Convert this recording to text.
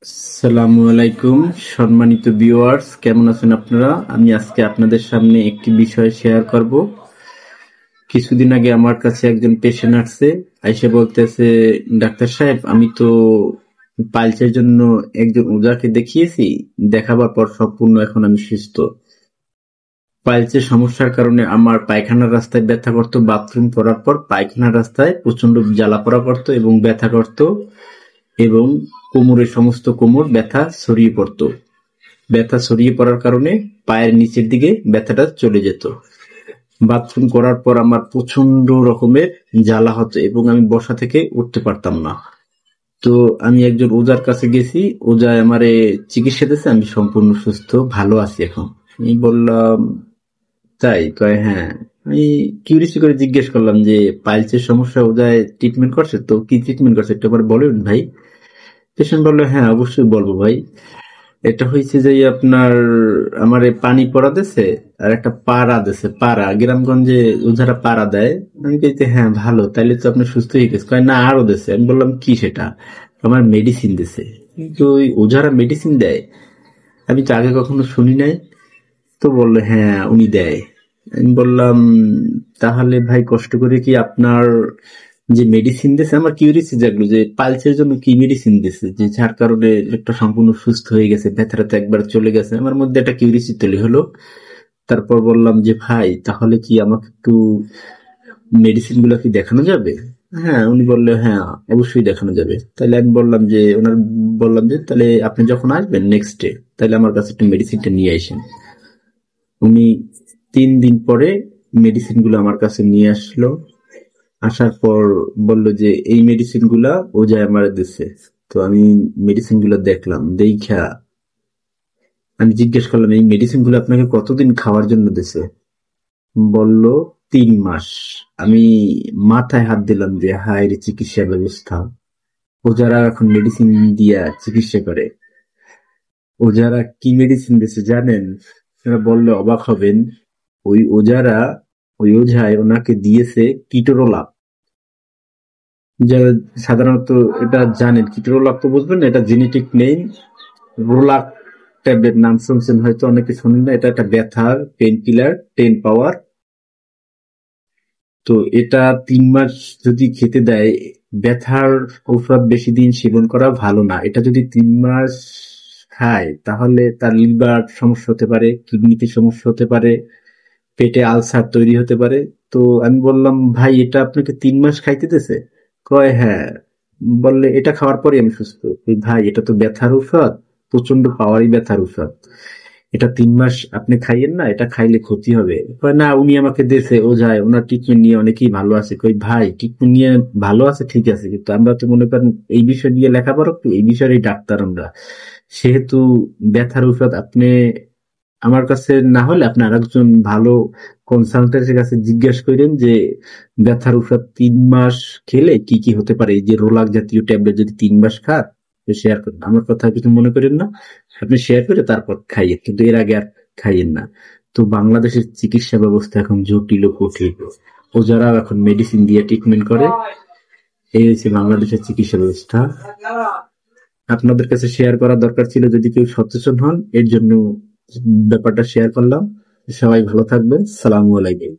আসসালামু আলাইকুম, সম্মানিত ভিউয়ার্স, কেমন আছেন আপনারা? আমি আজকে আপনাদের সামনে একটি বিষয় শেয়ার করব। কিছুদিন আগে আমার কাছে একজন পেশেন্ট আসছে, আইসে বলতেছে, ডাক্তার সাহেব, আমি তো পাইলসের জন্য একজন ওঝাকে দেখিয়েছি, দেখাবার পর সম্পূর্ণ এখন আমি সুস্থ। পাইলসের সমস্যার কারণে আমার পায়খানার রাস্তায় ব্যথা করতো, বাথরুম করার পর পায়খানার রাস্তায় প্রচন্ড জ্বালা পোড়া করতো এবং ব্যথা করতো, এবং কোমরের সমস্ত কোমর ব্যথা ছড়িয়ে পড়তো। ব্যথা ছড়িয়ে পড়ার কারণে পায়ের নিচের দিকে ব্যথাটা চলে যেত। বাথরুম করার পর আমার প্রচন্ড রকমের জ্বালা হতো এবং আমি বসা থেকে উঠতে পারতাম না। তো আমি একজন ওঝার কাছে গেছি, ওঝা আমারে চিকিৎসা দিয়েছে, আমি সম্পূর্ণ সুস্থ, ভালো আছি এখন। আমি বললাম, তাই? কয় হ্যাঁ। আমি কিউরিসি করে জিজ্ঞেস করলাম যে পাইলসের সমস্যা ওঝায় ট্রিটমেন্ট করছে, তো কি ট্রিটমেন্ট করছে একটু আবার বলেন ভাই। পেশেন্ট বললো, হ্যাঁ অবশ্যই বলবো ভাই। এটা হয়েছে যে আপনার আমার পানি পড়া দিছে আর একটা পাড়া দিছে, পাড়া গ্রামগঞ্জে ওঝারা পাড়া দেয়। আমি বলছি হ্যাঁ ভালো, তাইলে তো আপনি সুস্থ হয়ে গেছে। কয় না, আরো দিছে। আমি বললাম কি সেটা? আমার মেডিসিন দিছে। কিন্তু ওই ওঝারা মেডিসিন দেয়, আমি তো আগে কখনো শুনি নাই। তো বললো হ্যাঁ উনি দেয়। আমি বললাম, তাহলে ভাই কষ্ট করে কি আপনার যে মেডিসিন দিয়েছে, আমার কিউরিসি জাগলো যে পালসের জন্য কি মেডিসিন দিয়েছে যে যার কারণে একটা সম্পূর্ণ সুস্থ হয়ে গেছে, ব্যথাটা তো একবার চলে গেছে। আমার মধ্যে একটা কিউরিসি তৈরি হলো। তারপর বললাম যে ভাই তাহলে কি আমাকে একটু মেডিসিন গুলো কি দেখানো যাবে? হ্যাঁ, উনি বললে হ্যাঁ অবশ্যই দেখানো যাবে। তাহলে আমি বললাম যে বললাম যে তাহলে আপনি যখন আসবেন নেক্সট ডে, তাহলে আমার কাছে একটু মেডিসিনটা নিয়ে আসেন। উনি 3 দিন পরে মেডিসিন গুলো আমার কাছে নিয়ে আসলো। আসার পর বলল যে এই মেডিসিন গুলা ও যায় আমার দিচ্ছে। তো আমি মেডিসিন গুলো দেখলাম, দেখা আমি জিজ্ঞেস করলাম, এই মেডিসিন গুলো আপনাকে কতদিন খাওয়ার জন্য দিছে? বলল 3 মাস। আমি মাথায় হাত দিলাম যে হায় রে চিকিৎসা ব্যবস্থা! ও যারা এখন মেডিসিন দিয়া চিকিৎসা করে, ও যারা কি মেডিসিন দিছে জানেন? সেটা বললে অবাক হবেন। ওই ওজারা, ওই ওঝায় ওনাকে দিয়েছে কিটোরোলা। যারা সাধারণত এটা জানেন, কিটোরোলাক তো বুঝবেন না, এটা জেনেটিক নেই। রোলাক ট্যাবলেট নাম শুনছেন হয়তো, অনেকে শুনেন না। এটা একটা ব্যথার পেন কিলার, 10 পাওয়ার। তো এটা 3 মাস যদি খেতে দেয়, ব্যথার ঔষধ বেশি দিন সেবন করা ভালো না। এটা যদি 3 মাস খায় তাহলে তার লিভার সমস্যা হতে পারে, কিডনিতে সমস্যা হতে পারে, পেটে আলসার তৈরি হতে পারে। তো আমি বললাম, ভাই এটা আপনাকে 3 মাস খাইতে দিছে? কয় হ্যাঁ। বললে এটা খাওয়ার পরে আমি সুস্থ। ওই ভাই এটা তো ব্যথার ঔষধ, প্রচন্ড পাওয়ারি ব্যথার ঔষধ, এটা 3 মাস আপনি খাইয়েন না, এটা খাইলে ক্ষতি হবে। কয় না, উনি আমাকে দিয়েছে, ও যায় ওনার ট্রিটমেন্ট নিয়ে অনেকেই ভালো আছে। কই ভাই ট্রিটমেন্ট নিয়ে ভালো আছে ঠিক আছে, কিন্তু আমরা তো মনে করেন এই বিষয় নিয়ে লেখাপড়া করি, এই বিষয়ের ডাক্তার আমরা। সেহেতু ব্যথার ঔষধ আপনি আমার কাছে না হলে আপনি আরেকজন ভালো কনসালটেন্টের কাছে জিজ্ঞাসা করেন যে ব্যথার ঔষধ 3 মাস খেলে কি কি হতে পারে। এই যে রোলাক জাতীয় ট্যাবলেট যদি 3 মাস খান, শেয়ার করেন, আমার কথা কিছু মনে করেন না। আপনি শেয়ার করে তারপর খাইয়েন, কিন্তু এর আগে আর খাইয়েন না। তো বাংলাদেশের চিকিৎসা ব্যবস্থা এখন জটিল ও কঠিন। ও যারা এখন মেডিসিন দিয়ে ট্রিটমেন্ট করে, এই হচ্ছে বাংলাদেশের চিকিৎসা ব্যবস্থা। আপনাদের কাছে শেয়ার করা দরকার ছিল, যদি কেউ সচেতন হন এর জন্য ব্যাপারটা শেয়ার করলাম। সবাই ভালো থাকবেন, সালামু আলাইকুম।